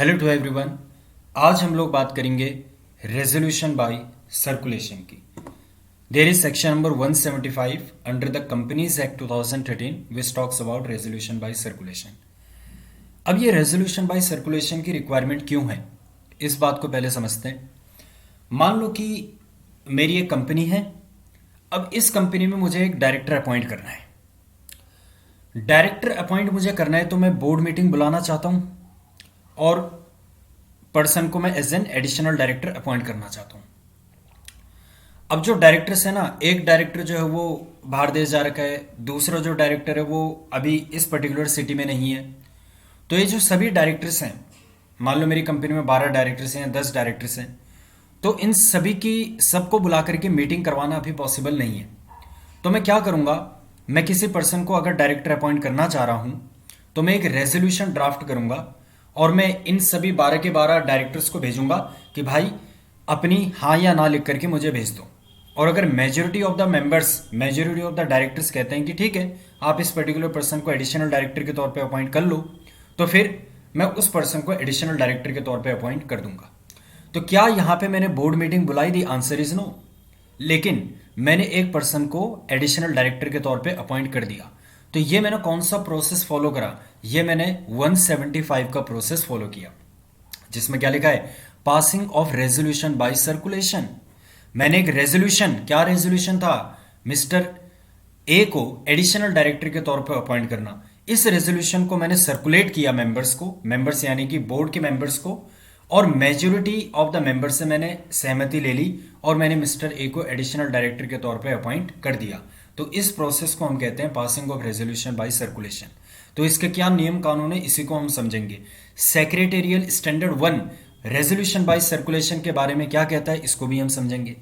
Hello to everyone. आज हम लोग बात करेंगे रेजोल्यूशन बाय सर्कुलेशन की। There is section number 175 under the companies act 2013 which talks about resolution by circulation. अब ये रेजोल्यूशन बाय सर्कुलेशन की रिक्वायरमेंट क्यों है, इस बात को पहले समझते हैं। मान लो कि मेरी एक कंपनी है। अब इस कंपनी में मुझे एक डायरेक्टर अपॉइंट करना है। डायरेक्टर अपॉइंट मुझे करना है तो मैं बोर्ड मीटिंग बुलाना चाहता हूं और पर्सन को मैं as an additional director appoint करना चाहता हूं। अब जो डायरेक्टर्स है ना, एक डायरेक्टर जो है वो बाहर देश जा रखा है, दूसरा जो डायरेक्टर है वो अभी इस पर्टिकुलर सिटी में नहीं है। तो ये जो सभी डायरेक्टर्स हैं, मान लो मेरी कंपनी में 12 डायरेक्टर्स हैं या 10 डायरेक्टर्स हैं, तो इन सभी की सबको बुला करके मीटिंग करवाना अभी पॉसिबल नहीं है। तो मैं क्या करूंगा, मैं किसी पर्सन को अगर डायरेक्टर अपॉइंट करना चाह रहा हूं तो मैं एक रेजोल्यूशन ड्राफ्ट करूंगा और मैं इन सभी 12 के 12 डायरेक्टर्स को भेजूंगा कि भाई अपनी हाँ या ना लिख करके मुझे भेज दो। और अगर मेजोरिटी ऑफ द डायरेक्टर्स कहते हैं कि ठीक है आप इस पर्टिकुलर पर्सन को एडिशनल डायरेक्टर के तौर पे अपॉइंट कर लो, तो फिर मैं उस पर्सन को एडिशनल डायरेक्टर के तौर पे अपॉइंट कर दूंगा। तो क्या यहां पे मैंने बोर्ड मीटिंग बुलाई थी? Answer is no. लेकिन मैंने एक पर्सन को एडिशनल डायरेक्टर के तौर पे अपॉइंट कर दिया। तो ये मैंने कौन सा प्रोसेस फॉलो करा? ये मैंने 175 का प्रोसेस फॉलो किया, जिसमें क्या लिखा है, passing of resolution by circulation. मैंने एक रेजोल्यूशन, क्या रेजोल्यूशन था, मिस्टर ए को एडिशनल डायरेक्टर के तौर पर अपॉइंट करना। इस रेजोल्यूशन को मैंने सर्कुलेट किया मेंबर्स को, मेंबर्स यानी कि बोर्ड के मेंबर्स को, और मेजोरिटी ऑफ द मेंबर्स से मैंने सहमति ले ली और मैंने मिस्टर ए को एडिशनल डायरेक्टर के तौर पे अपॉइंट कर दिया। तो इस प्रोसेस को हम कहते हैं passing of resolution by circulation. तो इसके क्या नियम कानून है इसी को हम समझेंगे। Secretarial standard 1 resolution by circulation के बारे में क्या कहता है, इसको भी हम समझेंगे।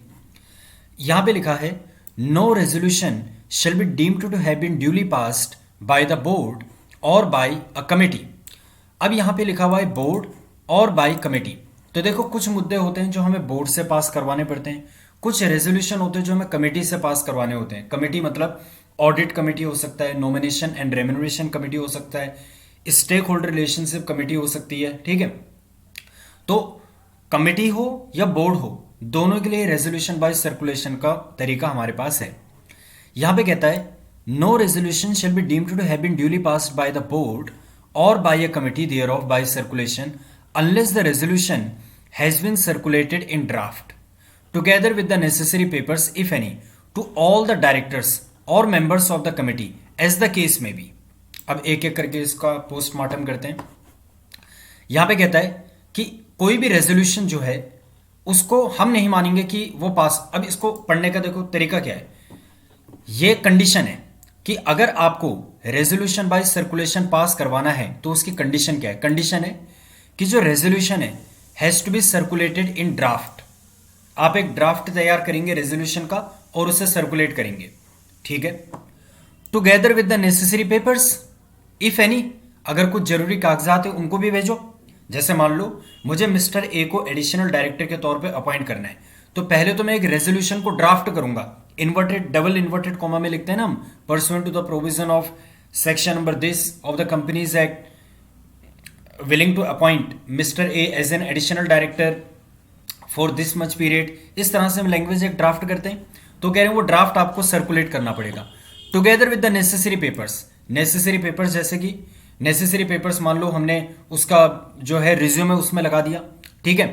यहां पे लिखा है, no resolution shall be deemed to have been duly passed by the board और बाय अ कमिटी। अब यहां पे लिखा हुआ है बोर्ड और बाय कमेटी। तो देखो, कुछ मुद्दे होते हैं जो हमें बोर्ड से पास करवाने पड़ते हैं, कुछ रेजोल्यूशन होते हैं जो हमें कमेटी से पास करवाने होते हैं। कमेटी मतलब ऑडिट कमेटी हो सकता है, नॉमिनेशन एंड रेम्यूनरेशन कमेटी हो सकता है, स्टेक होल्डर रिलेशनशिप कमेटी हो सकती है। ठीक है, तो कमेटी हो या बोर्ड हो, दोनों के लिए रेजोल्यूशन बाय सर्कुलेशन का तरीका हमारे पास है। यहां पे कहता है, no resolution shall be deemed to have been duly passed by the board और by a committee thereof by circulation unless the resolution has been circulated in draft together with the necessary papers if any to all the directors or members of the committee as the case may be। अब एक एक करके इसका postmortem करते हैं। यहां पे कहता है कि कोई भी रेजोल्यूशन जो है उसको हम नहीं मानेंगे कि वो पास। अब इसको पढ़ने का देखो तरीका क्या है, ये कंडीशन है कि अगर आपको रेजोल्यूशन बाय सर्कुलेशन पास करवाना है तो उसकी कंडीशन क्या है। कंडीशन है कि जो रेजोल्यूशन है has to be circulated in draft. आप एक ड्राफ्ट तैयार करेंगे रेजोल्यूशन का और उसे सर्कुलेट करेंगे। ठीक है, together with the necessary papers if any, अगर कुछ जरूरी कागजात है उनको भी भेजो। जैसे मान लो मुझे मिस्टर ए को एडिशनल डायरेक्टर के तौर पे अपॉइंट करना है, तो पहले तो मैं एक रेजोल्यूशन को ड्राफ्ट करूंगा, इन्वर्टेड डबल इन्वर्टेड कॉमा में लिखते हैं ना हम, pursuant to the provision of section number this of the companies act willing to appoint Mr. A as an additional director for this much period। इस तरह से हम लैंग्वेज एक ड्राफ्ट करते हैं। तो कह रहे हैं वो ड्राफ्ट आपको सर्कुलेट करना पड़ेगा together with the necessary papers. Necessary papers जैसे कि नेसेसरी पेपर्स मान लो हमने उसका जो है रिज्यूमे उसमें लगा दिया। ठीक है,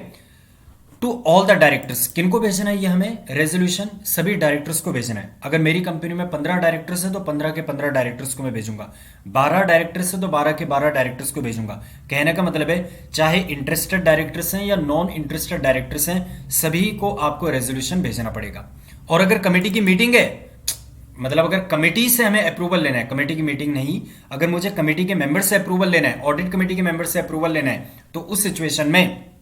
टू ऑल द डायरेक्टर्स, किनको भेजना है ये हमें रेजोल्यूशन, सभी डायरेक्टर्स को भेजना है। अगर मेरी कंपनी में 15 डायरेक्टर्स हैं तो 15 के 15 डायरेक्टर्स को मैं भेजूंगा, 12 डायरेक्टर्स हैं तो 12 के 12 डायरेक्टर्स को भेजूंगा। कहने का मतलब है चाहे इंटरेस्टेड डायरेक्टर्स हैं या नॉन इंटरेस्टेड डायरेक्टर्स हैं, सभी को आपको रेजोल्यूशन भेजना पड़ेगा। और अगर कमेटी की मीटिंग है, मतलब अगर कमेटी से हमें अप्रूवल लेना है, कमेटी की मीटिंग नहीं, अगर मुझे कमेटी के मेंबर से अप्रूवल लेना है, ऑडिट कमेटी के मेंबर से अप्रूवल लेना है, तो उस सिचुएशन में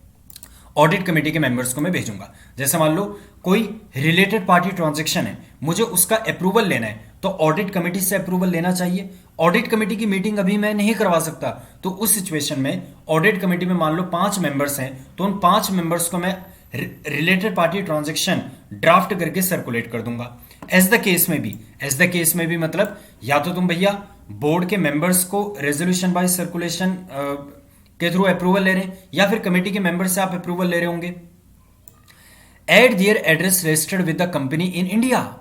ऑडिट कमेटी के मेंबर्स को मैं भेजूंगा। जैसे मान लो कोई रिलेटेड पार्टी ट्रांजैक्शन है, मुझे उसका अप्रूवल लेना है, तो ऑडिट कमेटी से अप्रूवल लेना चाहिए। ऑडिट कमेटी की मीटिंग अभी मैं नहीं करवा सकता, तो उस सिचुएशन में ऑडिट कमेटी में मान लो 5 मेंबर्स हैं, तो उन 5 मेंबर्स को मैं रिलेटेड पार्टी ट्रांजैक्शन ड्राफ्ट करके सर्कुलेट कर दूंगा। एज द केस में भी, एज द केस में भी मतलब या तो तुम भैया बोर्ड के मेंबर्स को रेजोल्यूशन बाय सर्कुलेशन के थ्रू अप्रूवल ले रहे हैं, या फिर कमेटी के मेंबर से आप अप्रूवल ले रहे होंगे। And their address registered with the company in India,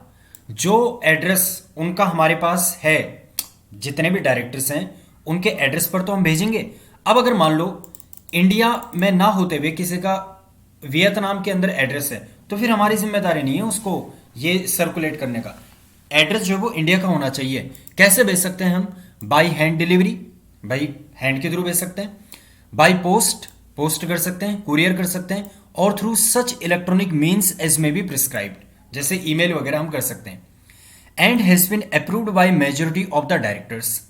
जो एड्रेस उनका हमारे पास है, जितने भी डायरेक्टर्स हैं उनके एड्रेस पर तो हम भेजेंगे। अब अगर मान लो इंडिया में ना होते हुए किसी का वियतनाम के अंदर एड्रेस है, तो फिर हमारी जिम्मेदारी नहीं है उसको ये सर्कुलेट करने का। एड्रेस जो है वो इंडिया का होना चाहिए। कैसे भेज सकते हैं हम? By hand delivery, by hand के थ्रू भेज सकते हैं, बाई पोस्ट, पोस्ट कर सकते हैं, कुरियर कर सकते हैं, और through such electronic means as may be prescribed, जैसे ईमेल वगैरह हम कर सकते हैं। And has been approved by majority of the directors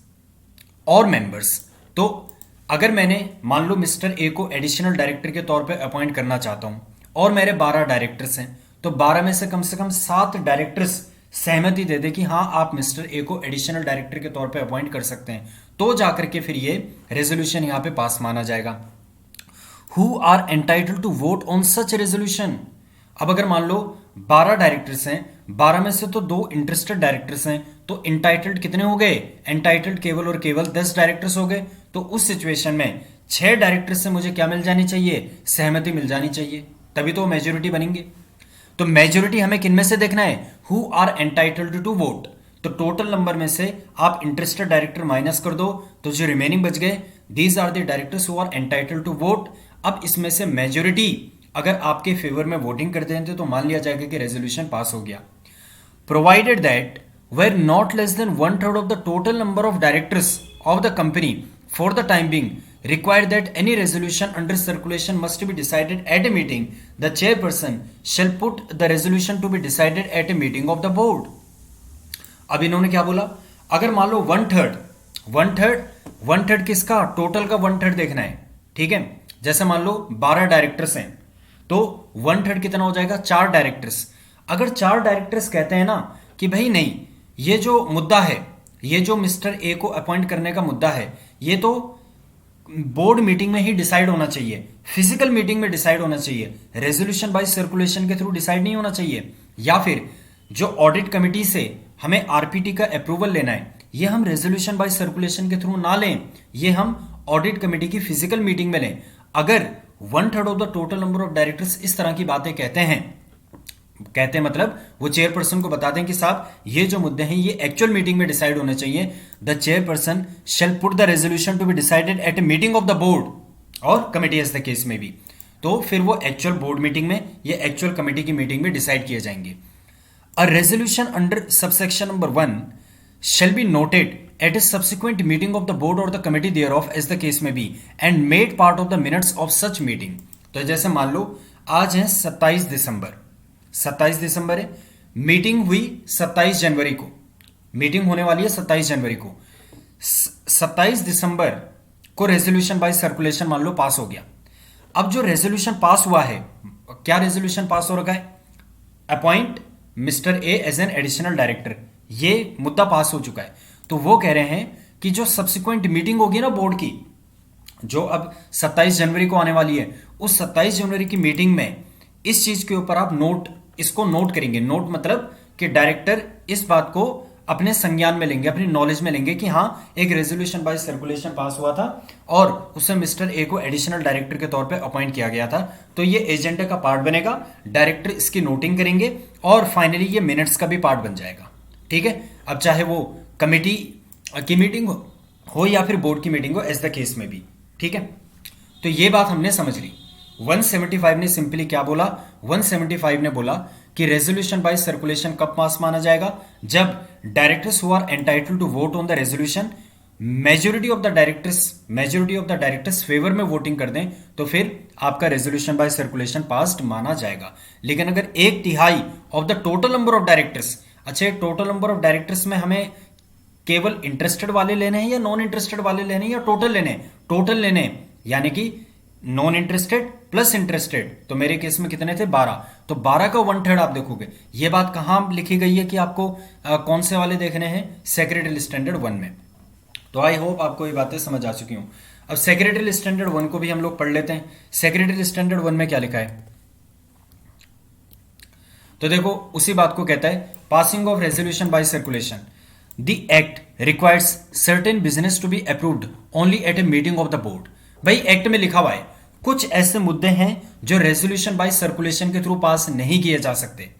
और मेंबर्स। तो अगर मैंने मान लो मिस्टर ए को एडिशनल डायरेक्टर के तौर पे अपॉइंट करना चाहता हूं और मेरे 12 डायरेक्टर्स हैं, तो 12 में से कम 7 डायरेक्टर्स सहमति दे दे कि हाँ आप मिस्टर ए को एडिशनल डायरेक्टर के तौर पे अपॉइंट कर सकते हैं, तो जाकर के फिर ये रेजोल्यूशन यहां पे पास माना जाएगा। Who are entitled to vote on such resolution. अब अगर मान लो 12 डायरेक्टर्स हैं, 12 में से तो 2 इंटरेस्टेड डायरेक्टर्स हैं, तो इंटाइटल्ड कितने हो गए? एंटाइटल्ड केवल और केवल 10 डायरेक्टर्स हो गए। तो उस सिचुएशन में 6 डायरेक्टर्स से मुझे क्या मिल जानी चाहिए? सहमति मिल जानी चाहिए, तभी तो मेजोरिटी बनेंगे। तो मेजोरिटी हमें किन में से देखना है? Who are entitled to vote. तो टोटल नंबर में से आप इंटरेस्टेड डायरेक्टर माइनस कर दो, तो जो रिमेनिंग बच गए, these are the directors who are entitled to vote. अब इसमें से मेजोरिटी अगर आपके फेवर में वोटिंग करते हैं तो मान लिया जाएगा कि रेजोल्यूशन पास हो गया। Provided that were not less than 1/3 of the total number of directors of the company for the time being required that any resolution under circulation must be decided at a meeting, the chairperson shall put the resolution to be decided at a meeting of the board. अब इन्होंने क्या बोला? अगर मान लो 1/3 किसका? Total का 1/3 देखना है, ठीक है। जैसे मान लो 12 डायरेक्टर्स हैं, तो 1/3 कितना हो जाएगा? 4 डायरेक्टर्स। अगर 4 डायरेक्टर्स कहते हैं ना कि भाई नहीं, ये जो मुद्दा है, ये जो मिस्टर ए को अपॉइंट करने का मुद्दा है, ये तो बोर्ड मीटिंग में ही डिसाइड होना चाहिए, फिजिकल मीटिंग में डिसाइड होना चाहिए, रेजोल्यूशन बाय सर्कुलेशन के थ्रू डिसाइड नहीं होना चाहिए, या फिर जो ऑडिट कमेटी से हमें आरपीटी का अप्रूवल लेना है, ये हम रेजोल्यूशन बाय सर्कुलेशन के थ्रू ना लें, ये हम ऑडिट कमेटी की फिजिकल मीटिंग में लें। अगर 1/3 of the total number of directors इस तरह की बातें कहते हैं मतलब वो चेयरपर्सन को बताते हैं कि साहब ये जो मुद्दे हैं ये एक्चुअल मीटिंग में डिसाइड होने चाहिए। The chairperson shall put the resolution to be decided at a meeting of the board और कमेटी एज द केस में भी। तो फिर वो एक्चुअल बोर्ड मीटिंग में या एक्चुअल कमेटी की मीटिंग में डिसाइड किए जाएंगे। A resolution under subsection number 1 shall be noted at a subsequent meeting of the board or the committee thereof as the case may be and made part of the minutes of such meeting। तो जैसे मान लो आज है 27 दिसंबर है, meeting हुई 27 जनवरी को, meeting होने वाली है 27 जनवरी को, 27 दिसंबर को रेजोल्यूशन बाय सर्कुलेशन मान लो पास हो गया। अब जो रेजोल्यूशन पास हुआ है, क्या रेजोल्यूशन पास हो रखा है? Appoint mister A as an additional director, ये मुद्दा पास हो चुका है। तो वो कह रहे हैं कि जो सब्सिक्वेंट मीटिंग होगी ना बोर्ड की, जो अब 27 जनवरी को आने वाली है, उस 27 जनवरी की मीटिंग में इस चीज के ऊपर आप इसको नोट करेंगे। नोट मतलब कि डायरेक्टर इस बात को अपने संज्ञान में लेंगे, अपनी नॉलेज में लेंगे कि हाँ एक रेजोल्यूशन बाय सर्कुलेशन पास हुआ था और उसमें मिस्टर ए को एडिशनल डायरेक्टर के तौर पे अपॉइंट किया गया था, तो ये एजेंडे का पार्ट बनेगा, डायरेक्टर इसकी नोटिंग करेंगे और फाइनली ये मिनट्स का भी पार्ट बन जाएगा। ठीक है, अब चाहे वो कमेटी की मीटिंग हो या फिर बोर्ड की मीटिंग हो, एज द केस में भी। ठीक है, तो ये बात हमने समझ ली। 175 ने सिंपली क्या बोला? 175 ने बोला कि रेजोल्यूशन बाय सर्कुलेशन कब पास माना जाएगा? जब directors who are entitled to vote on the resolution majority of the directors favour में वोटिंग कर दें, तो फिर आपका रेजोल्यूशन बाय सर्कुलेशन पास्ड माना जाएगा। लेकिन अगर 1/3 of the total number of directors, अच्छा टोटल नंबर ऑफ डायरेक्टर्स में हमें केवल इंटरेस्टेड वाले लेने हैं या नॉन इंटरेस्टेड वाले लेने हैं या टोटल लेने हैं? टोटल लेने हैं, यानी कि नॉन इंटरेस्टेड प्लस इंटरेस्टेड। तो मेरे केस में कितने थे? 12। तो 12 का 1/3 आप देखोगे। ये बात कहां लिखी गई है कि आपको कौन से वाले देखने हैं? सेक्रेटरी स्टैंडर्ड 1 में। तो आई होप आपको ये बातें समझ आ चुकी हूं। अब सेक्रेटरी स्टैंडर्ड 1 को भी हम लोग पढ़ लेते हैं। सेक्रेटरी स्टैंडर्ड 1 में क्या लिखा है? तो देखो उसी बात को कहता है, passing of resolution by circulation. The act requires certain business to be approved only at a meeting of the board. भाई एक्ट में लिखा हुआ है कुछ ऐसे मुद्दे हैं जो रेजोल्यूशन बाय सर्कुलेशन के थ्रू पास नहीं किए जा सकते।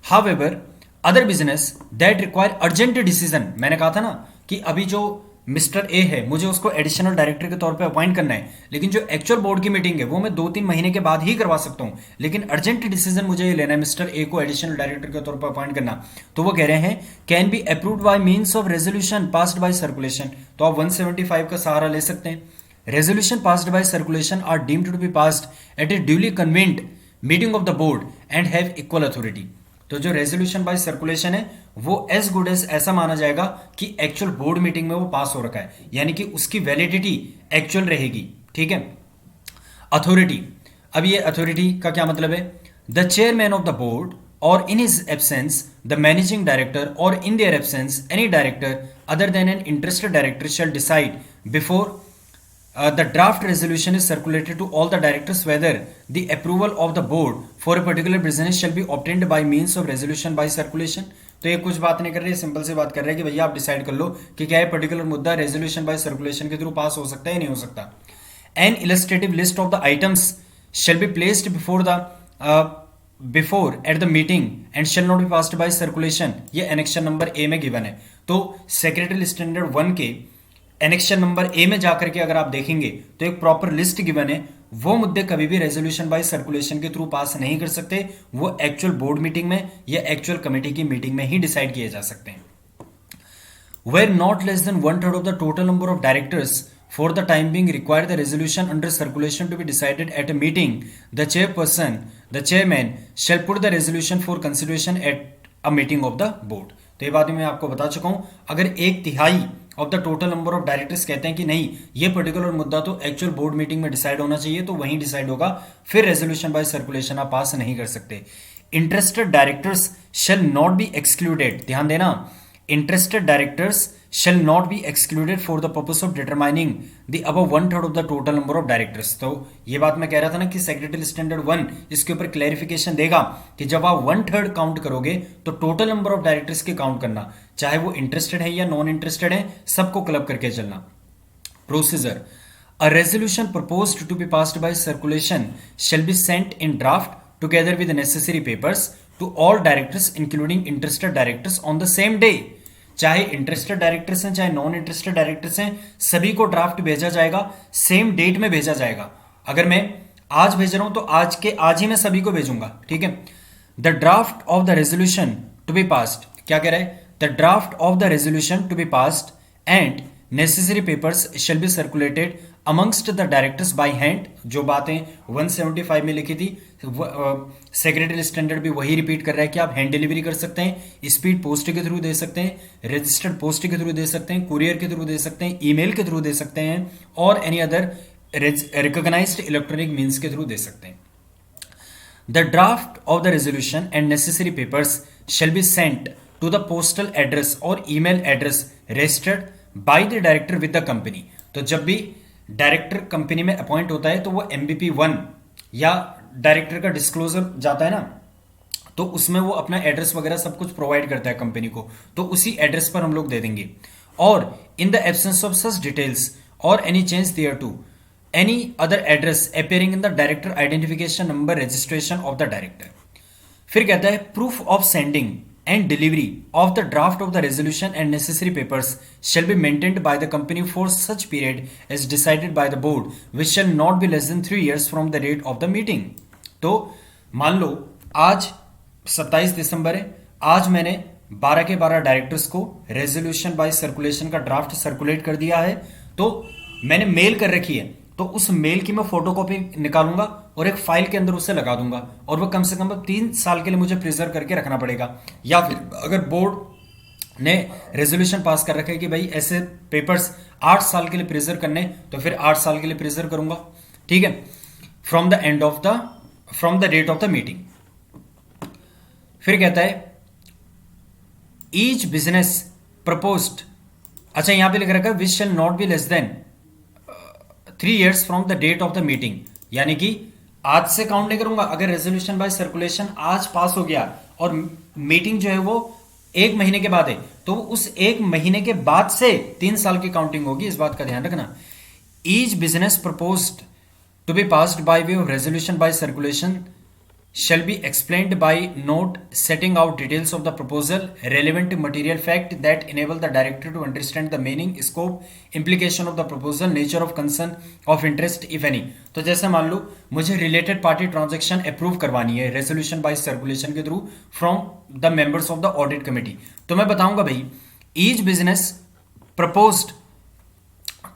However other business that require urgent decision, मैंने कहा था ना कि अभी जो मिस्टर ए है मुझे उसको एडिशनल डायरेक्टर के तौर पे अपॉइंट करना है, लेकिन जो एक्चुअल बोर्ड की मीटिंग है वो मैं 2-3 महीने के बाद ही करवा सकता हूं, लेकिन अर्जेंट डिसीजन मुझे ये लेना है मिस्टर ए को एडिशनल डायरेक्टर के तौर पर अपॉइंट करना। तो वो कह रहे हैं can be approved by means of resolution passed by circulation. तो आप 175 का सहारा ले सकते हैं। Resolution passed by circulation are deemed to be passed at a duly convened meeting of the board and have equal authority. तो जो resolution by circulation है वो एज गुड एज ऐसा माना जाएगा कि एक्चुअल बोर्ड मीटिंग में वो पास हो रखा है, यानी कि उसकी वैलिडिटी एक्चुअल रहेगी। ठीक है। अथॉरिटी, अब ये अथॉरिटी का क्या मतलब है? The chairman of the board or in his absence the managing director or in their absence any director other than an interested director shall decide before the draft resolution is circulated to all the directors whether the approval of the board for a particular business shall be obtained by means of resolution by circulation। तो ये कुछ बात नहीं कर रही है, simple सी बात कर रहे हैं कि भैया आप डिसाइड कर लो कि क्या ये पर्टिकुलर मुद्दा रेजोल्यूशन बाय सर्कुलेशन के थ्रू पास हो सकता है या नहीं हो सकता। An illustrative list of the items shall be placed before at the meeting and shall not be passed by circulation। ये एनेक्शन नंबर ए में गिवन है। तो सेक्रेटरी स्टैंडर्ड 1 के एनेक्शन नंबर ए में जाकर के अगर आप देखेंगे तो एक प्रॉपर लिस्ट गिवन है। वो मुद्दे कभी भी रेजोल्यूशन बाय सर्कुलेशन के थ्रू पास नहीं कर सकते, वो एक्चुअल बोर्ड मीटिंग में या एक्चुअल कमेटी की मीटिंग में ही डिसाइड किए जा सकते हैं। Where not less than 1/3 of the total number of directors for the time being require the resolution under circulation to be decided at a meeting, the chairman shall put the resolution for consideration at a meeting of the board। तो ये बात मैं आपको बता चुका हूं। अगर 1/3 of the total number of directors कहते हैं कि नहीं ये पर्टिकुलर मुद्दा तो एक्चुअल बोर्ड मीटिंग में डिसाइड होना चाहिए, तो वहीं डिसाइड होगा, फिर रेजोल्यूशन बाय सर्कुलेशन आप पास नहीं कर सकते। Interested directors shell not be excluded, ध्यान देना, interested directors shall not be excluded for the purpose of determining the above 1/3 of the total number of directors। तो ये बात मैं कह रहा था ना कि सेक्रेटरी स्टैंडर्ड 1 इसके ऊपर क्लैरिफिकेशन देगा कि जब आप 1/3 काउंट करोगे तो टोटल नंबर ऑफ डायरेक्टर्स के काउंट करना, चाहे वो इंटरेस्टेड है या नॉन इंटरेस्टेड है, सबको क्लब करके चलना। Procedure, a resolution proposed to be passed by circulation shall be sent in draft together with the necessary papers to all directors including interested directors on the same day। चाहे interested directors हैं चाहे non interested directors हैं, सभी को draft भेजा जाएगा, same date में भेजा जाएगा। अगर मैं आज भेज रहा हूं तो आज ही मैं सभी को भेजूंगा। ठीक है। The draft of the resolution to be passed, क्या कह रहा है? The draft of the resolution to be passed and necessary papers shall be circulated amongst the directors by hand. जो बातें 175 में लिखी थी सेक्रेटरी स्टैंडर्ड भी वही रिपीट कर रहा है कि आप हैंड डिलीवरी कर सकते हैं, स्पीड पोस्ट के थ्रू दे सकते हैं, रजिस्टर्ड पोस्ट के थ्रू दे सकते हैं, कुरियर के थ्रू दे सकते हैं, ईमेल के थ्रू दे सकते हैं और any other recognised electronic means के थ्रू दे सकते हैं। The draft of the resolution and necessary papers shall be sent to the postal address or email address registered by the director with the company. तो जब भी director company में appoint होता है तो वो MBP 1 या डायरेक्टर का डिस्क्लोजर जाता है ना, तो उसमें वो अपना एड्रेस वगैरह सब कुछ प्रोवाइड करता है कंपनी को, तो उसी एड्रेस पर हम लोग दे देंगे। और in the absence of such details or any change thereto any other address appearing in the director identification number registration of the director. फिर कहता है proof of sending and delivery of the draft of the resolution and necessary papers shall be maintained by the company for such period as decided by the board, which shall not be less than 3 years from the date of the meeting। तो मान लो आज 27 दिसंबर है, आज मैंने 12 के 12 directors को resolution by circulation का draft circulate कर दिया है, तो मैंने मेल कर रखी है, तो उस मेल की मैं फोटोकॉपी निकालूंगा और एक फाइल के अंदर उसे लगा दूंगा, और वो कम से कम 3 साल के लिए मुझे प्रिजर्व करके रखना पड़ेगा। या फिर अगर बोर्ड ने रेजोल्यूशन पास कर रखा है कि भाई ऐसे पेपर्स 8 साल के लिए प्रिजर्व करने, तो फिर 8 साल के लिए प्रिजर्व करूंगा। ठीक है। From the date of the meeting. फिर कहता है ईच बिजनेस प्रपोज्ड, अच्छा यहां पे लिख रखा है which shall not be less than 3 years from the date of the meeting, यानी कि आज से काउंट नहीं करूंगा। अगर रेजोल्यूशन बाय सर्कुलेशन आज पास हो गया और मीटिंग जो है वो 1 महीने के बाद है, तो उस 1 महीने के बाद से 3 साल की काउंटिंग होगी, इस बात का ध्यान रखना। each business proposed to be passed by way of resolution by circulation shall be explained by note setting out details of the proposal, relevant material fact that enable the director to understand the meaning, scope, implication of the proposal, nature of concern of interest if any। तो जैसे मान लो मुझे related party transaction approve करवानी है resolution by circulation के through from the members of the audit committee, तो मैं बताऊंगा भाई each business proposed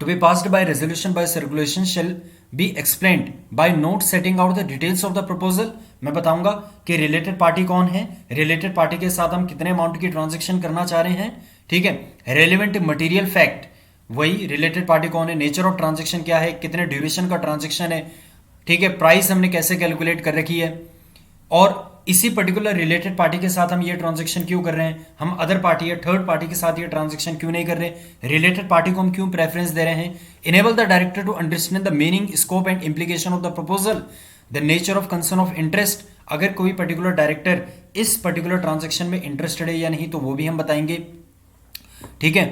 to be passed by resolution by circulation shall be explained by note setting out the details of the proposal। मैं बताऊंगा कि related party कौन है, related party के साथ हम कितने अमाउंट की ट्रांजैक्शन करना चाह रहे हैं, ठीक है। रेलेवेंट मटेरियल फैक्ट, वही रिलेटेड पार्टी कौन है, नेचर ऑफ ट्रांजैक्शन क्या है, कितने ड्यूरेशन का ट्रांजैक्शन है, ठीक है, प्राइस हमने कैसे कैलकुलेट कर रखी है, और इसी पर्टिकुलर रिलेटेड पार्टी के साथ हम ये ट्रांजैक्शन क्यों कर रहे हैं, हम अदर पार्टी या थर्ड पार्टी के साथ ये ट्रांजैक्शन क्यों नहीं कर रहे, रिलेटेड पार्टी को हम क्यों प्रेफरेंस दे रहे हैं। Enable the director to understand the meaning, scope and implication of the proposal, the nature of concern of interest, अगर कोई पर्टिकुलर डायरेक्टर इस पर्टिकुलर ट्रांजैक्शन में इंटरेस्टेड है या नहीं तो वो भी हम बताएंगे, ठीक है।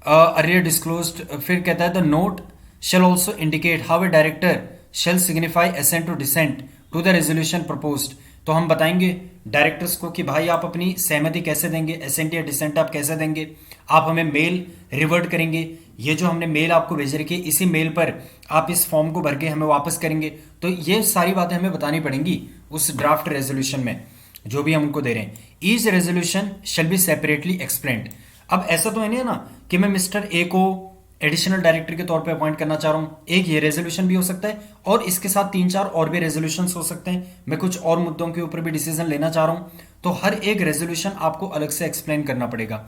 अर्लियर डिस्क्लोज्ड, फिर कहता है the note shall also indicate how a director shall signify assent or dissent to the resolution proposed। तो हम बताएंगे डायरेक्टर्स को कि भाई आप अपनी सहमति कैसे देंगे, एसेंट या डिसेंट आप कैसे देंगे, आप हमें मेल रिवर्ट करेंगे, ये जो हमने मेल आपको भेज रखी है इसी मेल पर आप इस फॉर्म को भर के हमें वापस करेंगे। तो ये सारी बातें हमें बतानी पड़ेंगी उस ड्राफ्ट रेजोल्यूशन में जो भी हम उनको दे रहे हैं। Each resolution shall B separately explained. अब ऐसा तो है नहीं ना कि मैं मिस्टर ए को एडिशनल डायरेक्टर के तौर पे अपॉइंट करना चाह रहा हूं, एक ये रेजोल्यूशन भी हो सकता है और इसके साथ 3-4 और भी रेजोल्यूशन हो सकते हैं, मैं कुछ और मुद्दों के ऊपर भी डिसीजन लेना चाह रहा हूं, तो हर एक रेजोल्यूशन आपको अलग से एक्सप्लेन करना पड़ेगा।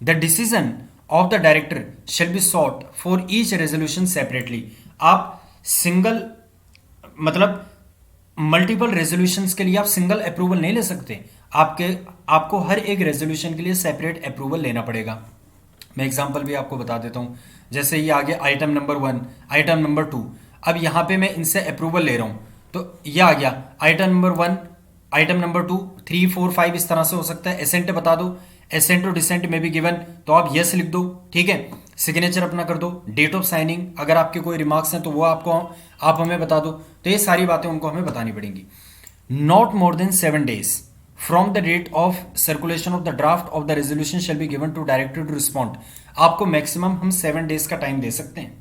The decision of the director shall be sought for each resolution separately. आप सिंगल मतलब मल्टीपल रेजोल्यूशंस के लिए आप सिंगल अप्रूवल नहीं ले सकते, आपको हर एक रेजोल्यूशन के लिए सेपरेट अप्रूवल लेना पड़ेगा। मैं एग्जांपल भी आपको बता देता हूं, जैसे ये आगे आइटम नंबर 1, आइटम नंबर 2, अब यहां पे मैं इनसे अप्रूवल ले रहा हूं तो ये आ गया आइटम नंबर 1, आइटम नंबर 2, 3, 4, 5 इस तरह से हो सकता है। एसेंट बता दो, एसेंट और डिसेंट में भी गिवन तो आप यस लिख दो, ठीक है, सिग्नेचर अपना कर दो, डेट ऑफ साइनिंग अगर आपके कोई रिमार्क्स हैं तो वो आप हमें बता दो। तो ये सारी बातें उनको हमें बतानी पड़ेंगी। Not more than 7 days from the date of circulation of the draft of the resolution shall be given to director to respond. आपको मैक्सिमम हम 7 days का टाइम दे सकते हैं।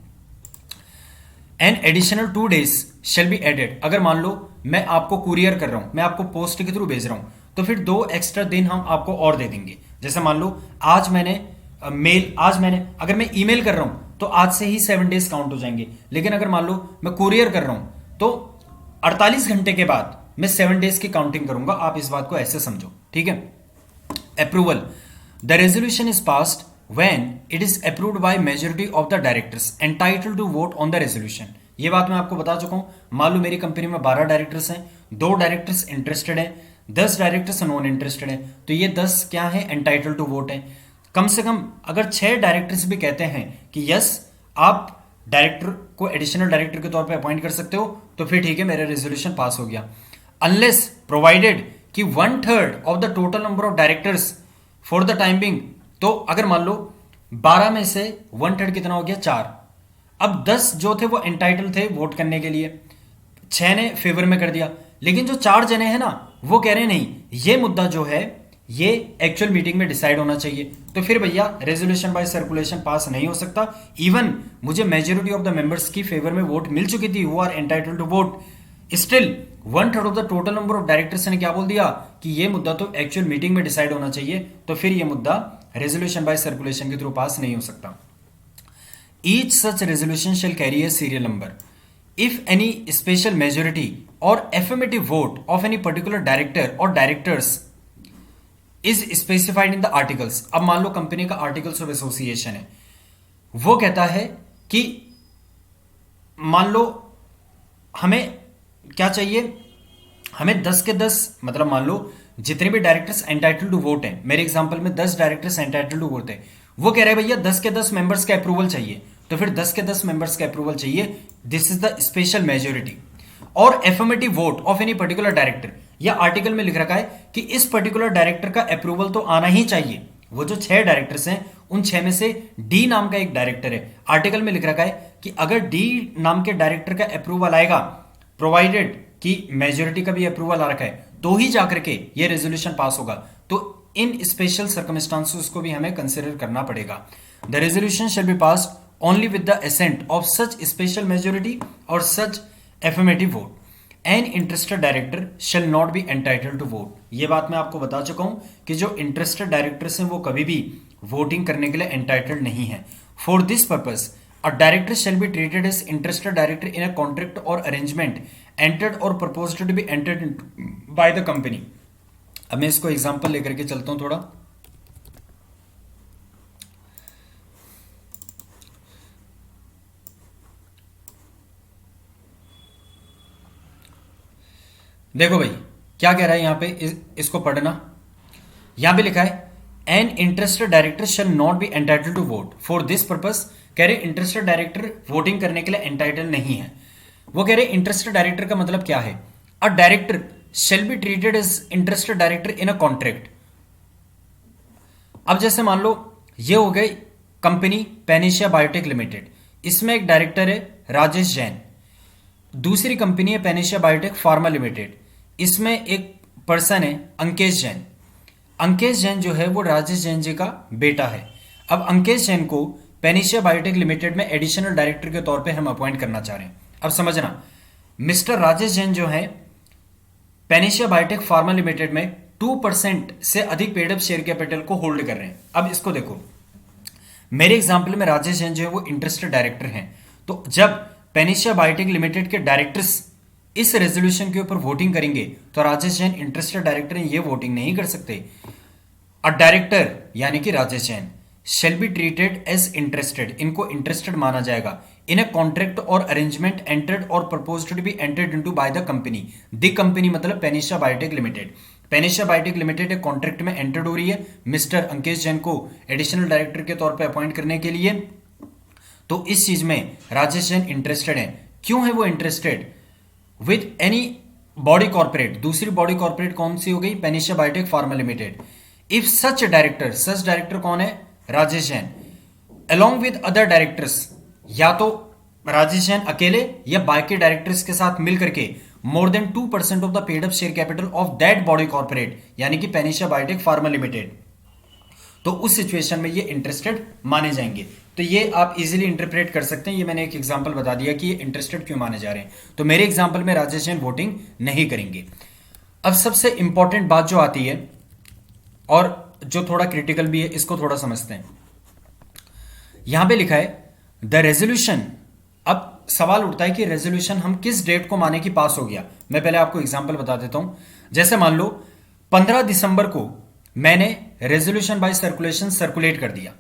An additional 2 days shall be added. अगर मान लो मैं आपको कुरियर कर रहा हूं, मैं आपको पोस्ट के थ्रू भेज रहा हूं, तो फिर 2 एक्स्ट्रा दिन हम आपको और दे देंगे। जैसे मान लो आज मैंने अगर मैं ईमेल कर रहा हूं तो आज से ही 7 days काउंट हो जाएंगे, लेकिन अगर मान लो मैं कुरियर कर रहा हूं तो 48 घंटे के बाद मैं 7 days की काउंटिंग करूंगा। आप इस बात को ऐसे समझो, ठीक है। Approval, the resolution is passed when it is approved by majority of the directors entitled to vote on the resolution। ये बात मैं आपको बता चुका हूं। मान लो मेरी कंपनी में 12 डायरेक्टर्स हैं, 2 डायरेक्टर्स इंटरेस्टेड हैं, 10 डायरेक्टर्स नॉन इंटरेस्टेड हैं, तो ये 10 क्या है, एंटाइटल्ड टू वोट है। कम से कम अगर 6 डायरेक्टर्स भी कहते हैं कि यस आप डायरेक्टर को एडिशनल डायरेक्टर के तौर पे अपॉइंट कर सकते हो, तो फिर ठीक है, मेरा रेजोल्यूशन पास हो गया। अनलेस प्रोवाइडेड कि 1/3 of the total number of directors for the time being, तो अगर मान लो 12 में से 1/3 कितना हो गया, 4। अब 10 जो थे वो एंटाइटल थे वोट करने के लिए, 6 ने फेवर में कर दिया, लेकिन जो 4 जने हैं ना वो कह रहे नहीं ये मुद्दा जो है ये एक्चुअल मीटिंग में डिसाइड होना चाहिए, तो फिर भैया रेजोल्यूशन बाय सर्कुलेशन पास नहीं हो सकता। इवन मुझे मेजोरिटी ऑफ द मेंबर्स की फेवर में वोट मिल चुकी थी, who are entitled to vote, still 1/3 of the total number of directors ने क्या बोल दिया कि ये मुद्दा तो एक्चुअल मीटिंग में डिसाइड होना चाहिए, तो फिर ये मुद्दा रेजोल्यूशन बाय सर्कुलेशन के थ्रू पास नहीं हो सकता। Each such resolution shall carry a serial number if any special majority or affirmative vote of any particular director or directors is specified in the articles. अब मान लो company का articles of association है, वो कहता है कि मान लो हमें क्या चाहिए, हमें 10 के 10 मतलब मान लो जितने भी डायरेक्टर्स एंटाइटल टू वोट हैं, मेरे एग्जांपल में 10 डायरेक्टर्स एंटाइटल टू वोट है, वो कह रहे हैं भैया 10 के 10 मेंबर्स के अप्रूवल चाहिए, तो फिर 10 के 10 मेंबर्स के अप्रूवल चाहिए, this is the special majority or affirmative vote of any particular director. या आर्टिकल में लिख रखा है कि इस पर्टिकुलर डायरेक्टर का अप्रूवल तो आना ही चाहिए, वो जो 6 डायरेक्टर्स हैं उन 6 में से डी नाम का एक डायरेक्टर है। आर्टिकल में लिख रखा है कि अगर डी नाम के डायरेक्टर का अप्रूवल आएगा, प्रोवाइडेड कि मेजोरिटी का भी अप्रूवल आ रखा है, तो ही जाकर के ये रेजोल्यूशन पास होगा। तो इन स्पेशल सर्कमस्टांसेस को भी हमें कंसिडर करना पड़ेगा। The resolution shall be passed only with the assent of such special majority और such affirmative vote. An interested director shall not be entitled to vote. ये बात मैं आपको बता चुका हूं कि जो इंटरेस्टेड डायरेक्टर्स हैं वो कभी भी वोटिंग करने के लिए एंटाइटल्ड नहीं है। For this purpose a director shall be treated as interested director in a contract और अरेंजमेंट एंटर्ड और proposed to be entered by the company. अब मैं इसको एग्जांपल लेकर के चलता हूं थोड़ा। देखो भाई क्या कह रहा है यहां पे, इसको पढ़ना। यहां पे लिखा है an interested director shall not be entitled to vote for this purpose. कह रहे इंटरेस्टेड डायरेक्टर वोटिंग करने के लिए एंटाइटल नहीं है। वो कह रहे इंटरेस्टेड डायरेक्टर का मतलब क्या है, a director shall be treated as interested director in a contract. अब जैसे मान लो ये हो गई कंपनी पैनेशिया बायोटेक लिमिटेड, इसमें एक डायरेक्टर है राजेश जैन। दूसरी कंपनी है पैनेशिया बायोटेक फार्मा लिमिटेड, इसमें एक पर्सन है अंकेश जैन। अंकेश जैन जो है वो राजेश जैन जी का बेटा है। अब अंकेश जैन को पैनेशिया बायोटेक लिमिटेड में एडिशनल डायरेक्टर के तौर पे हम अपॉइंट करना चाह रहे हैं। अब समझना, मिस्टर राजेश जैन जो है पैनेशिया बायोटेक फार्मा लिमिटेड में 2% से अधिक पेड अप शेयर कैपिटल को होल्ड कर रहे हैं। अब इसको देखो, मेरे एग्जाम्पल में राजेश जैन जो है वो इंटरेस्टेड डायरेक्टर हैं। तो जब पैनेशिया बायोटेक लिमिटेड के डायरेक्टर्स इस रेजोल्यूशन के ऊपर वोटिंग करेंगे तो राजेश जैन इंटरेस्टेड डायरेक्टर हैं, ये वोटिंग नहीं कर सकते। अ डायरेक्टर यानी कि Rajesh Jain shall be treated as interested, इनको इंटरेस्टेड माना जाएगा इन अ कॉन्ट्रैक्ट और अरेंजमेंट एंटर्ड और proposed to be entered into by the company. The company मतलब पैनेशिया बायोटेक लिमिटेड। पैनेशिया बायोटेक लिमिटेड एक कॉन्ट्रैक्ट में एंटर्ड हो रही है मिस्टर अंकेश जैन को एडिशनल डायरेक्टर के तौर पे अपॉइंट करने के लिए। तो इस चीज में राजेश जैन इंटरेस्टेड है। क्यों है वो interested? With any body corporate, दूसरी बॉडी कॉर्पोरेट कौन सी हो गई? Panacea biotech pharma limited. If such director, such director कौन है? Rajesh Jain. Along with other directors, या तो राजेश जैन अकेले या बाकी डायरेक्टर्स के साथ मिलकर के more than 2% of the paid up share capital of that body corporate यानी कि पैनेशिया बायोटेक फार्मा लिमिटेड, तो उस सिचुएशन में ये इंटरेस्टेड माने जाएंगे। तो ये आप इजीली इंटरप्रेट कर सकते हैं। ये मैंने एक एग्जांपल बता दिया कि ये इंटरेस्टेड क्यों माने जा रहे हैं। तो मेरे एग्जांपल में राजेश जैन वोटिंग नहीं करेंगे। अब सबसे इंपॉर्टेंट बात जो आती है और जो थोड़ा क्रिटिकल भी है, इसको थोड़ा समझते हैं। यहां पे लिखा है द रेजोल्यूशन। अब सवाल उठता है कि रेजोल्यूशन हम किस डेट को माने कि पास हो गया। मैं पहले आपको एग्जांपल बता देता हूं। जैसे मान लो 15 दिसंबर को मैंने रेजोल्यूशन बाय सर्कुलेशन सर्कुलेट कर दिया,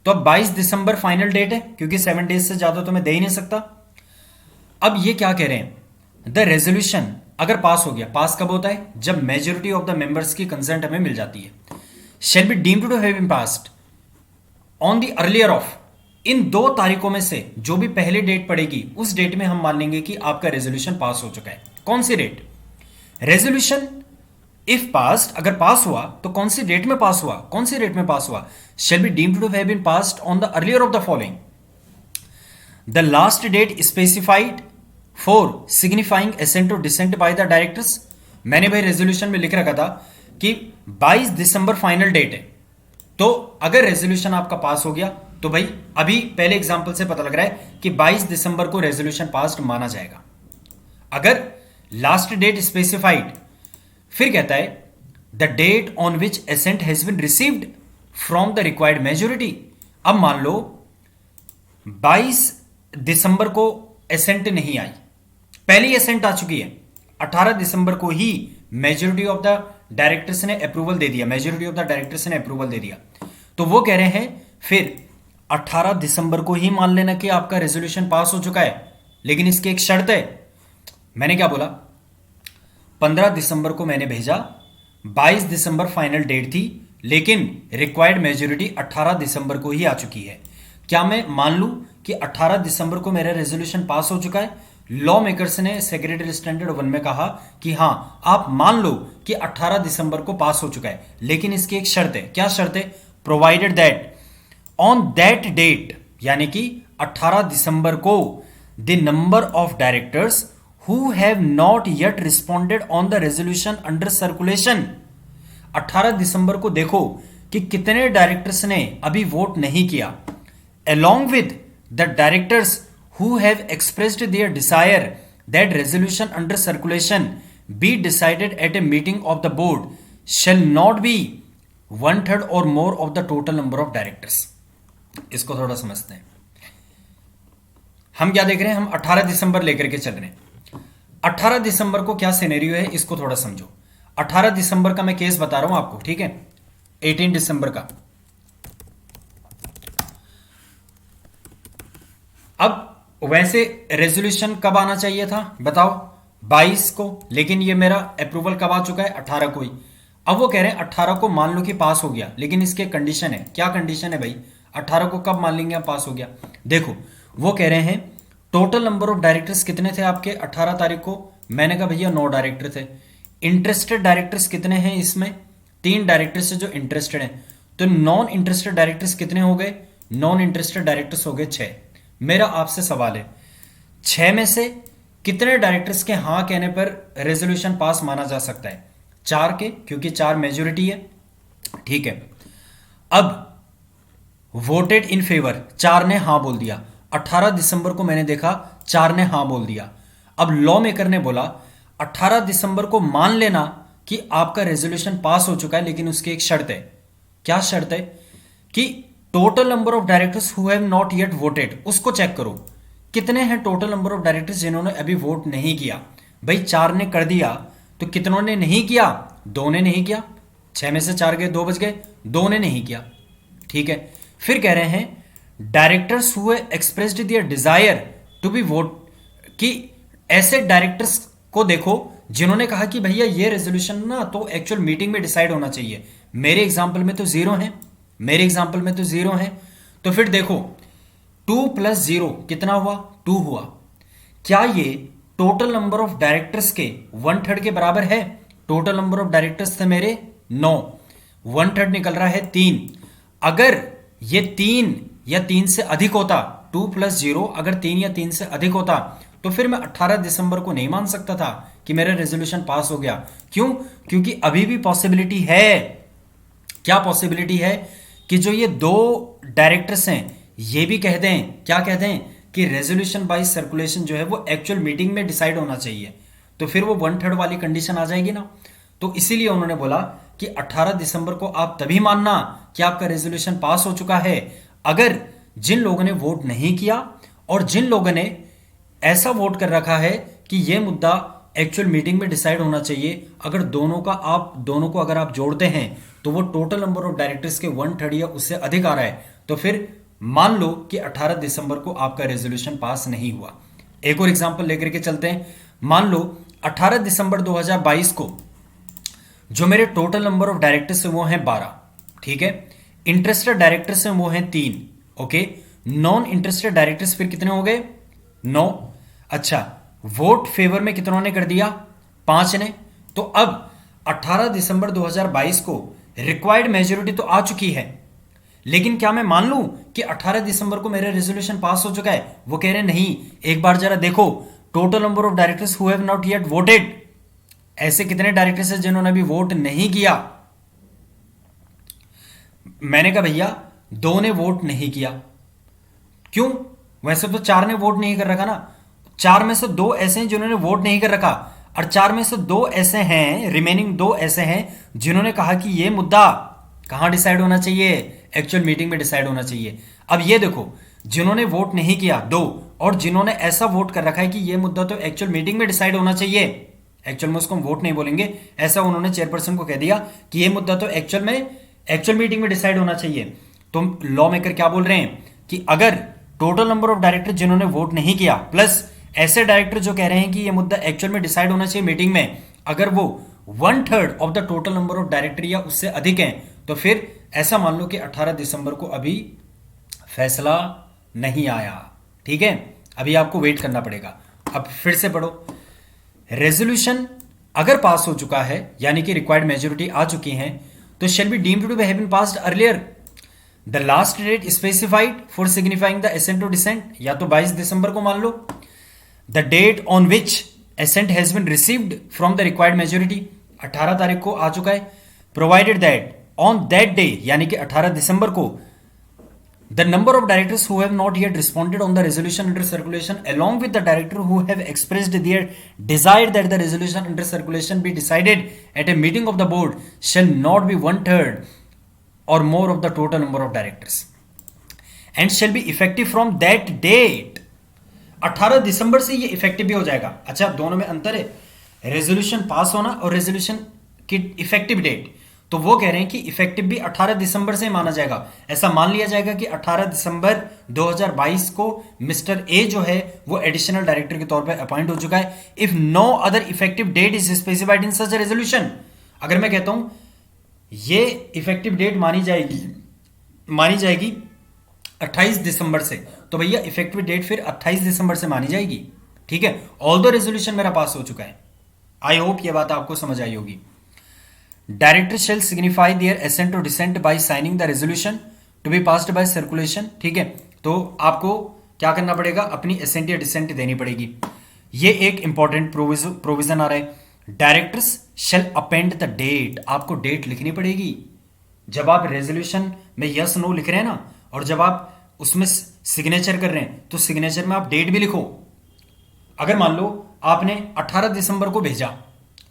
तो अब 22 दिसंबर फाइनल डेट है, क्योंकि 7 डेज से ज्यादा तो मैं दे ही नहीं सकता। अब ये क्या कह रहे हैं, द रेजोल्यूशन अगर पास हो गया, पास कब होता है? जब मेजोरिटी ऑफ द मेंबर्स की कंसेंट हमें मिल जाती है। Shall be deemed to have been passed on the earlier of, इन 2 तारीखों में से जो भी पहले डेट पड़ेगी उस डेट में हम मान लेंगे कि आपका रेजोल्यूशन पास हो चुका है। कौन सी डेट? रेजोल्यूशन इफ पास्ड, अगर पास हुआ तो कौन सी डेट में पास हुआ? कौन सी डेट में पास हुआ? Shall be deemed to have been passed on the earlier of the following, the last date specified for signifying assent और डिसेंट बाय द डायरेक्टर्स। मैंने भाई रेजोल्यूशन में लिख रखा था कि 22 दिसंबर फाइनल डेट है। तो अगर रेजोल्यूशन आपका पास हो गया तो भाई अभी पहले एग्जांपल से पता लग रहा है कि 22 दिसंबर को रेजोल्यूशन पास माना जाएगा। अगर लास्ट डेट स्पेसिफाइड, फिर कहता है the date on which assent has been received from the required majority. अब मान लो 22 दिसंबर को एसेंट नहीं आई, पहली एसेंट आ चुकी है, 18 दिसंबर को ही मेजोरिटी ऑफ द डायरेक्टर्स ने अप्रूवल दे दिया, मेजोरिटी ऑफ द डायरेक्टर्स ने अप्रूवल दे दिया। तो वो कह रहे हैं फिर 18 दिसंबर को ही मान लेना कि आपका रेजोल्यूशन पास हो चुका है, लेकिन इसकी एक शर्त है। मैंने क्या बोला? 15 दिसंबर को मैंने भेजा, 22 दिसंबर फाइनल डेट थी, लेकिन रिक्वायर्ड मेजोरिटी 18 दिसंबर को ही आ चुकी है। क्या मैं मान लूं कि 18 दिसंबर को मेरा रेजोल्यूशन पास हो चुका है? लॉ मेकर्स ने सेक्रेटरी स्टैंडर्ड 1 में कहा कि हां आप मान लो कि 18 दिसंबर को पास हो चुका है, लेकिन इसकी एक शर्त है। क्या शर्त है? Provided that on that date यानी कि 18 दिसंबर को the number of directors who have not yet responded on the resolution under circulation. 18 दिसंबर को देखो कि कितने डायरेक्टर्स ने अभी वोट नहीं किया, along with the directors who have expressed their desire that resolution under circulation be decided at a meeting of the board shall not be 1/3 or more of the total number of directors। इसको थोड़ा समझते हैं। हम क्या देख रहे हैं, हम 18 दिसंबर लेकर के चल रहे हैं। 18 दिसंबर को क्या सिनेरियो है इसको थोड़ा समझो। 18 दिसंबर का मैं केस बता रहा हूं आपको, ठीक है। 18 दिसंबर का, अब वैसे रेजोल्यूशन कब आना चाहिए था बताओ, 22 को, लेकिन ये मेरा अप्रूवल कब आ चुका है, 18 को ही। अब वो कह रहे हैं 18 को मान लो कि पास हो गया, लेकिन इसके कंडीशन है। क्या कंडीशन है भाई, 18 को कब मान लेंगे पास हो गया। देखो वो कह रहे हैं टोटल नंबर ऑफ डायरेक्टर्स कितने थे आपके 18 तारीख को, मैंने कहा भैया 9 डायरेक्टर थे। इंटरेस्टेड डायरेक्टर्स कितने हैं इसमें, 3 डायरेक्टर्स है जो इंटरेस्टेड हैं। तो नॉन इंटरेस्टेड डायरेक्टर्स कितने हो गए, नॉन इंटरेस्टेड डायरेक्टर्स हो गए 6। मेरा आपसे सवाल है 6 में से कितने डायरेक्टर्स के हां कहने पर रेजोल्यूशन पास माना जा सकता है, 4 के, क्योंकि 4 मेजोरिटी है, ठीक है। अब वोटेड इन फेवर, 4 ने हां बोल दिया। 18 दिसंबर को मैंने देखा 4 ने हां बोल दिया। अब लॉ मेकर ने बोला 18 दिसंबर को मान लेना कि आपका रेजोल्यूशन पास हो चुका है, लेकिन उसकी एक शर्त है। क्या शर्त है कि total number of directors who have not yet voted, उसको चेक करो कितने हैं टोटल नंबर ऑफ डायरेक्टर्स जिन्होंने अभी वोट नहीं किया। भाई 4 ने कर दिया तो कितनों ने नहीं किया, 2 ने नहीं किया। 6 में से 4 गए, 2 बच गए, 2 ने नहीं किया, ठीक है। फिर कह रहे हैं directors who expressed their desire to be vote, कि ऐसे डायरेक्टर्स को देखो जिन्होंने कहा कि भैया ये रेजोल्यूशन ना तो एक्चुअल मीटिंग में डिसाइड होना चाहिए। मेरे एग्जांपल में तो 0 है, मेरे एग्जाम्पल में तो 0 है। तो फिर देखो 2 + 0 कितना हुआ, 2 हुआ। क्या ये टोटल नंबर ऑफ डायरेक्टर्स के 1/3 के बराबर है। टोटल नंबर ऑफ डायरेक्टर्स थे मेरे 9, 1/3 निकल रहा है 3। अगर ये 3 या 3 से अधिक होता, 2 + 0 अगर 3 या 3 से अधिक होता तो फिर मैं 18 दिसंबर को नहीं मान सकता था कि मेरा रेजोल्यूशन पास हो गया। क्यों, क्योंकि अभी भी पॉसिबिलिटी है। क्या पॉसिबिलिटी है कि जो ये 2 डायरेक्टर्स हैं ये भी कह दें, क्या कह दें कि रेजोल्यूशन बाय सर्कुलेशन जो है वो एक्चुअल मीटिंग में डिसाइड होना चाहिए, तो फिर वो 1/3 वाली कंडीशन आ जाएगी ना। तो इसीलिए उन्होंने बोला कि 18 दिसंबर को आप तभी मानना कि आपका रेजोल्यूशन पास हो चुका है अगर जिन लोगों ने वोट नहीं किया और जिन लोगों ने ऐसा वोट कर रखा है कि यह मुद्दा एक्चुअल मीटिंग में डिसाइड होना चाहिए, अगर दोनों को अगर आप जोड़ते हैं तो वो टोटल नंबर ऑफ डायरेक्टर्स के 1/3 या उससे अधिक आ रहा है, तो फिर मान लो कि 18 दिसंबर को आपका रेजोल्यूशन पास नहीं हुआ। एक और एग्जांपल लेकर के चलते हैं। मान लो 18 दिसंबर 2022 को जो मेरे टोटल नंबर ऑफ डायरेक्टर्स है वो हैं 12, ठीक है। इंटरेस्टेड डायरेक्टर्स हैं वो हैं 3, ओके। नॉन इंटरेस्टेड डायरेक्टर्स फिर कितने हो गए, 9। अच्छा, वोट फेवर में कितनों ने कर दिया, 5 ने। तो अब 18 दिसंबर 2022 को रिक्वायर्ड मेजोरिटी तो आ चुकी है, लेकिन क्या मैं मान लूं कि 18 दिसंबर को मेरा रेजोल्यूशन पास हो चुका है। वो कह रहे हैं नहीं, एक बार जरा देखो total number of directors who have not yet voted, ऐसे कितने डायरेक्टर्स हैं जिन्होंने अभी वोट नहीं किया। मैंने कहा भैया 2 ने वोट नहीं किया। क्यों, वैसे तो 4 ने वोट नहीं कर रखा ना। 4 में से 2 ऐसे हैं जिन्होंने वोट नहीं कर रखा, और 4 में से 2 ऐसे हैं, रिमेनिंग 2 ऐसे हैं जिन्होंने कहा कि यह मुद्दा कहां डिसाइड होना चाहिए, एक्चुअल मीटिंग में डिसाइड होना चाहिए। अब ये देखो, जिन्होंने वोट नहीं किया 2, और जिन्होंने ऐसा वोट कर रखा है कि यह मुद्दा तो एक्चुअल मीटिंग में डिसाइड होना चाहिए, एक्चुअल में उसको हम वोट नहीं बोलेंगे, ऐसा उन्होंने चेयरपर्सन को कह दिया कि यह मुद्दा तो एक्चुअल मीटिंग में डिसाइड होना चाहिए। तो लॉ मेकर क्या बोल रहे हैं कि अगर टोटल नंबर ऑफ डायरेक्टर जिन्होंने वोट नहीं किया प्लस ऐसे डायरेक्टर जो कह रहे हैं कि यह मुद्दा एक्चुअल में डिसाइड होना चाहिए मीटिंग में, अगर वो 1/3 of the total number of director या उससे अधिक हैं, तो फिर ऐसा मान लो कि 18 दिसंबर को अभी फैसला नहीं आया, ठीक है। अभी आपको वेट करना पड़ेगा। अब फिर से पढ़ो, रेजोल्यूशन अगर पास हो चुका है यानी कि रिक्वायर्ड मेजोरिटी आ चुकी है, तो shall be deemed to have been passed earlier. The last date specified for signifying the assent to dissent, या तो 22 दिसंबर को मान लो. The date on which assent has been received from the required majority, 18 तारीख को आ चुका है. Provided that on that day, यानी कि 18 दिसंबर को, the number of directors who have not yet responded on the resolution under circulation along with the director who have expressed their desire that the resolution under circulation be decided at a meeting of the board shall not be 1/3 or more of the total number of directors and shall be effective from that date. 18 दिसंबर से ये effective भी हो जाएगा. अच्छा, दोनों में अंतर है, रेजोल्यूशन पास होना और रेजोल्यूशन की इफेक्टिव डेट. तो वो कह रहे हैं कि इफेक्टिव भी 18 दिसंबर से माना जाएगा. ऐसा मान लिया जाएगा कि 18 दिसंबर 2022 को मिस्टर ए जो है वो एडिशनल डायरेक्टर के तौर पे अपॉइंट हो चुका है. If no other effective date is specified in such resolution, अगर मैं कहता हूं ये इफेक्टिव डेट मानी जाएगी 28 दिसंबर से, तो भैया इफेक्टिव डेट फिर 28 दिसंबर से मानी जाएगी. ठीक है, ऑल द रेजोल्यूशन मेरा पास हो चुका है. आई होप ये बात आपको समझ आई होगी. Director shall signify their assent to dissent by signing the resolution to be passed by circulation. ठीक है, तो आपको क्या करना पड़ेगा, अपनी एसेंट या डिसेंट देनी पड़ेगी. ये एक इंपॉर्टेंट प्रोविजन आ रहा है. Directors shall append the date, आपको डेट लिखनी पड़ेगी. जब आप रेजोल्यूशन में यस नो लिख रहे हैं ना, और जब आप उसमें सिग्नेचर कर रहे हैं, तो सिग्नेचर में आप डेट भी लिखो. अगर मान लो आपने 18 दिसंबर को भेजा,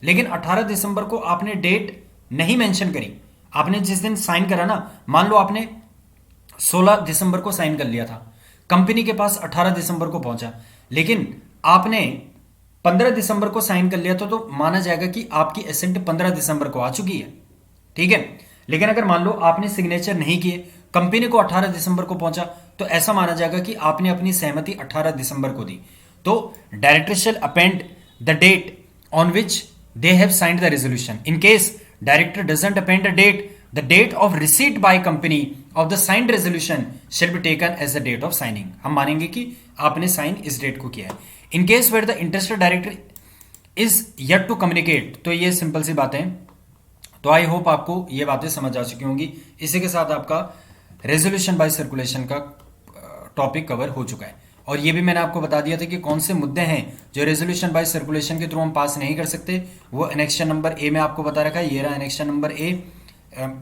लेकिन 18 दिसंबर को आपने डेट नहीं मेंशन करी, आपने जिस दिन साइन करा ना, मान लो आपने 16 दिसंबर को साइन कर लिया था, कंपनी के पास 18 दिसंबर को पहुंचा, लेकिन आपने 15 दिसंबर को साइन कर लिया था, तो माना जाएगा कि आपकी एसेंट 15 दिसंबर को आ चुकी है. ठीक है, लेकिन अगर मान लो आपने सिग्नेचर नहीं किए, कंपनी को 18 दिसंबर को पहुंचा, तो ऐसा माना जाएगा कि आपने अपनी सहमति 18 दिसंबर को दी. तो director shall append the date on which they have signed the resolution. In case director doesn't append a date, the date of receipt by company of the signed resolution shall be taken as the date of signing. हम मानेंगे कि आपने sign इस date को किया है. In case where the interested director is yet to communicate, तो ये सिंपल सी बातें. तो आई होप आपको ये बातें समझ आ चुकी होंगी. इसी के साथ आपका रेजोल्यूशन बाय सर्कुलेशन का टॉपिक कवर हो चुका है. और ये भी मैंने आपको बता दिया था कि कौन से मुद्दे हैं जो रेजोल्यूशन बाय सर्कुलेशन के थ्रू हम पास नहीं कर सकते. वो एनेक्शन नंबर ए में आपको बता रखा है. ये रहा annexation number A,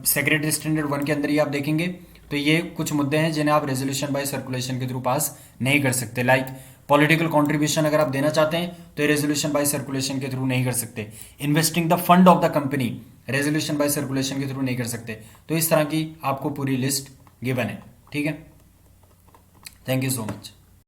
secretary standard 1 के अंदर ही आप देखेंगे. तो ये कुछ मुद्दे हैं जिन्हें आप रेजोल्यूशन बाय सर्कुलेशन के थ्रू पास नहीं कर सकते. लाइक पॉलिटिकल कंट्रीब्यूशन अगर आप देना चाहते हैं तो रेजोल्यूशन बाय सर्कुलेशन के थ्रू नहीं कर सकते. Investing the fund of the company resolution by circulation के थ्रू नहीं कर सकते. तो इस तरह की आपको पूरी लिस्ट गिवन है. ठीक है, थैंक यू सो मच.